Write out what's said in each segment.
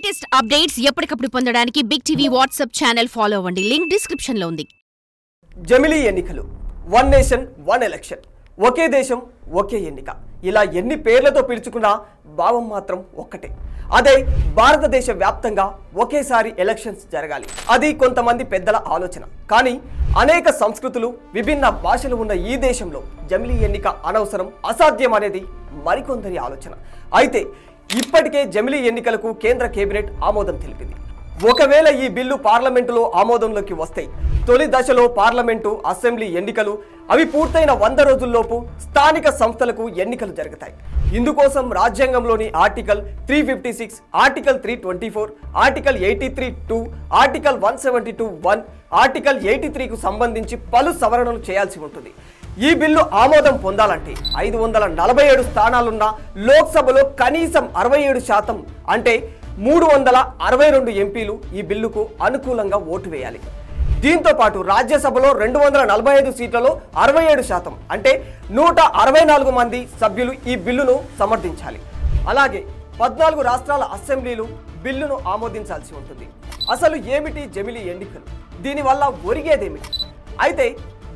Latest updates ఎప్పటికప్పుడు పొందడానికి big TV WhatsApp channel follow అవ్వండి. లింక్ డిస్క్రిప్షన్ లో ఉంది. జమిలీ ఎన్నికలు, వన్ నేషన్ వన్ ఎలక్షన్, ఒకే దేశం ఒకే ఎన్నిక, ఇలా ఎన్ని పేర్లతో పిలుచుకున్నా భావం మాత్రం ఒక్కటే. అదే భారతదేశ వ్యాప్తంగా ఒకేసారి ఎలక్షన్స్ జరగాలి. అది కొంతమంది పెద్దల ఆలోచన. కానీ అనేక సంస్కృతులు, విభిన్న భాషలు ఉన్న ఈ దేశంలో జమిలీ ఎన్నిక అనవసరం, అసాధ్యం అనేది మరికొందరి ఆలోచన. అయితే ఇప్పటికే జమిలీ ఎన్నికలకు కేంద్ర కేబినెట్ ఆమోదం తెలిపింది. ఒకవేళ ఈ బిల్లు పార్లమెంటులో ఆమోదంలోకి వస్తే తొలి దశలో పార్లమెంటు, అసెంబ్లీ ఎన్నికలు అవి పూర్తయిన 100 రోజుల్లోపు స్థానిక సంస్థలకు ఎన్నికలు జరుగుతాయి. ఇందుకోసం రాజ్యాంగంలోని article 356, article 324, article 83(2), article 172(1), article 83కు సంబంధించి పలు సవరణలు చేయాల్సి ఉంటుంది. ఈ బిల్లు ఆమోదం పొందాలంటే 547 స్థానాలున్న లోక్సభలో కనీసం 67% అంటే 362 ఎంపీలు ఈ బిల్లుకు అనుకూలంగా ఓటు వేయాలి. దీంతో పాటు రాజ్యసభలో 245 సీట్లలో 67% అంటే 164 మంది సభ్యులు ఈ బిల్లును సమర్థించాలి. అలాగే 14 రాష్ట్రాల అసెంబ్లీలు బిల్లును ఆమోదించాల్సి ఉంటుంది. అసలు ఏమిటి జమిలీ ఎన్నికలు? దీనివల్ల ఒరిగేదేమిటి? అయితే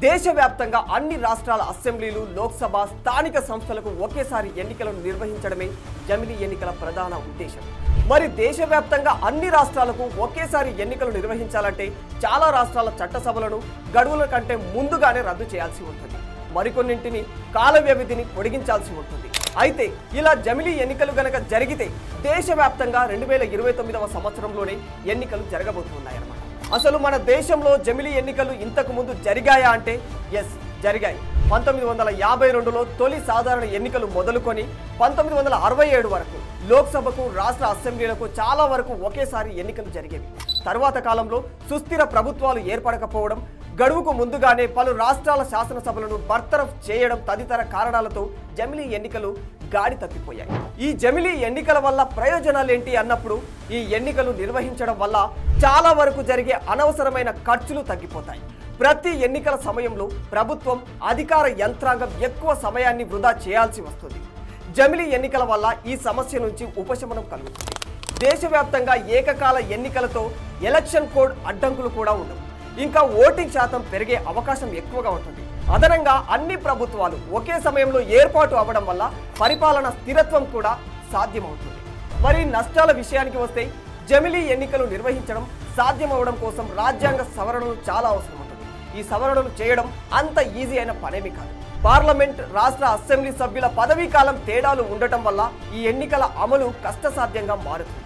దేశవ్యాప్తంగా అన్ని రాష్ట్రాల అసెంబ్లీలు, లోక్సభ, స్థానిక సంస్థలకు ఒకేసారి ఎన్నికలను నిర్వహించడమే జమిలీ ఎన్నికల ప్రధాన ఉద్దేశం. మరి దేశవ్యాప్తంగా అన్ని రాష్ట్రాలకు ఒకేసారి ఎన్నికలు నిర్వహించాలంటే చాలా రాష్ట్రాల చట్టసభలను గడువుల కంటే ముందుగానే రద్దు చేయాల్సి ఉంటుంది. మరికొన్నింటిని కాల వ్యవధిని పొడిగించాల్సి ఉంటుంది. అయితే ఇలా జమిలీ ఎన్నికలు గనక జరిగితే దేశవ్యాప్తంగా 2029వ సంవత్సరంలోనే ఎన్నికలు జరగబోతున్నాయన్నమాట. అసలు మన దేశంలో జమిలీ ఎన్నికలు ఇంతకు ముందు జరిగాయా అంటే ఎస్, జరిగాయి. 1952లో తొలి సాధారణ ఎన్నికలు మొదలుకొని 1967 వరకు లోక్సభకు, రాష్ట్ర అసెంబ్లీలకు చాలా వరకు ఒకేసారి ఎన్నికలు జరిగేవి. తర్వాత కాలంలో సుస్థిర ప్రభుత్వాలు ఏర్పడకపోవడం, గడువుకు ముందుగానే పలు రాష్ట్రాల శాసనసభలను బర్తరఫ్ చేయడం తదితర కారణాలతో జమిలీ ఎన్నికలు గాడి తప్పిపోయాయి. ఈ జమిలీ ఎన్నికల వల్ల ప్రయోజనాలేంటి అన్నప్పుడు ఈ ఎన్నికలు నిర్వహించడం వల్ల చాలా వరకు జరిగే అనవసరమైన ఖర్చులు తగ్గిపోతాయి. ప్రతి ఎన్నికల సమయంలో ప్రభుత్వం, అధికార యంత్రాంగం ఎక్కువ సమయాన్ని వృధా చేయాల్సి వస్తుంది. జమిలీ ఎన్నికల వల్ల ఈ సమస్య నుంచి ఉపశమనం కలుగుతుంది. దేశవ్యాప్తంగా ఏకకాల ఎన్నికలతో ఎలక్షన్ కోడ్ అడ్డంకులు కూడా ఉండవు. ఇంకా ఓటింగ్ శాతం పెరిగే అవకాశం ఎక్కువగా ఉంటుంది. అదనంగా అన్ని ప్రభుత్వాలు ఒకే సమయంలో ఏర్పాటు అవ్వడం వల్ల పరిపాలన స్థిరత్వం కూడా సాధ్యమవుతుంది. మరి నష్టాల విషయానికి వస్తే జమిలీ ఎన్నికలు నిర్వహించడం సాధ్యమవడం కోసం రాజ్యాంగ సవరణలు చాలా అవసరం ఉంటుంది. ఈ సవరణలు చేయడం అంత ఈజీ అయిన పనేమి కాదు. పార్లమెంట్, రాష్ట్ర అసెంబ్లీ సభ్యుల పదవీ కాలం తేడాలు ఉండటం వల్ల ఈ ఎన్నికల అమలు కష్టసాధ్యంగా మారుతుంది.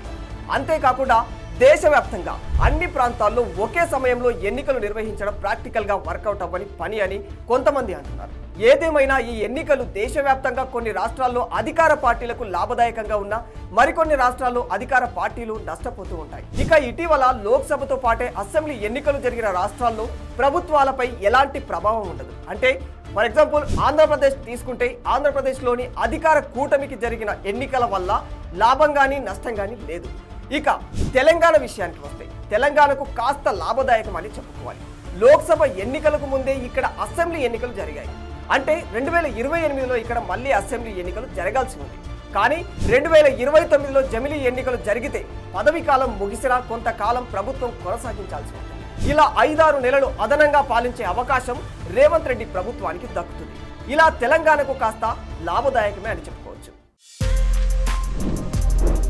అంతేకాకుండా దేశవ్యాప్తంగా అన్ని ప్రాంతాల్లో ఒకే సమయంలో ఎన్నికలు నిర్వహించడం ప్రాక్టికల్గా వర్కౌట్ అవ్వని పని అని కొంతమంది అంటున్నారు. ఏదేమైనా ఈ ఎన్నికలు దేశవ్యాప్తంగా కొన్ని రాష్ట్రాల్లో అధికార పార్టీలకు లాభదాయకంగా ఉన్నా మరికొన్ని రాష్ట్రాల్లో అధికార పార్టీలు నష్టపోతూ ఉంటాయి. ఇక ఇటీవల లోక్సభతో పాటే అసెంబ్లీ ఎన్నికలు జరిగిన రాష్ట్రాల్లో ప్రభుత్వాలపై ఎలాంటి ప్రభావం ఉండదు. అంటే ఫర్ ఎగ్జాంపుల్ ఆంధ్రప్రదేశ్ తీసుకుంటే ఆంధ్రప్రదేశ్లోని అధికార కూటమికి జరిగిన ఎన్నికల వల్ల లాభం కానీ నష్టం కానీ లేదు. ఇక తెలంగాణ విషయానికి వస్తే తెలంగాణకు కాస్త లాభదాయకం అని చెప్పుకోవాలి. లోక్సభ ఎన్నికలకు ముందే ఇక్కడ అసెంబ్లీ ఎన్నికలు జరిగాయి. అంటే 2028లో ఇక్కడ మళ్ళీ అసెంబ్లీ ఎన్నికలు జరగాల్సి ఉంది. కానీ 2029లో జమిలీ ఎన్నికలు జరిగితే పదవీ కాలం ముగిసినా కొంతకాలం ప్రభుత్వం కొనసాగించాల్సి ఉంటుంది. ఇలా 5-6 నెలలు అదనంగా పాలించే అవకాశం రేవంత్ రెడ్డి ప్రభుత్వానికి దక్కుతుంది. ఇలా తెలంగాణకు కాస్త లాభదాయకమే అని చెప్పుకోవచ్చు.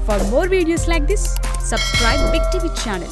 For more videos like this, subscribe Big TV channel.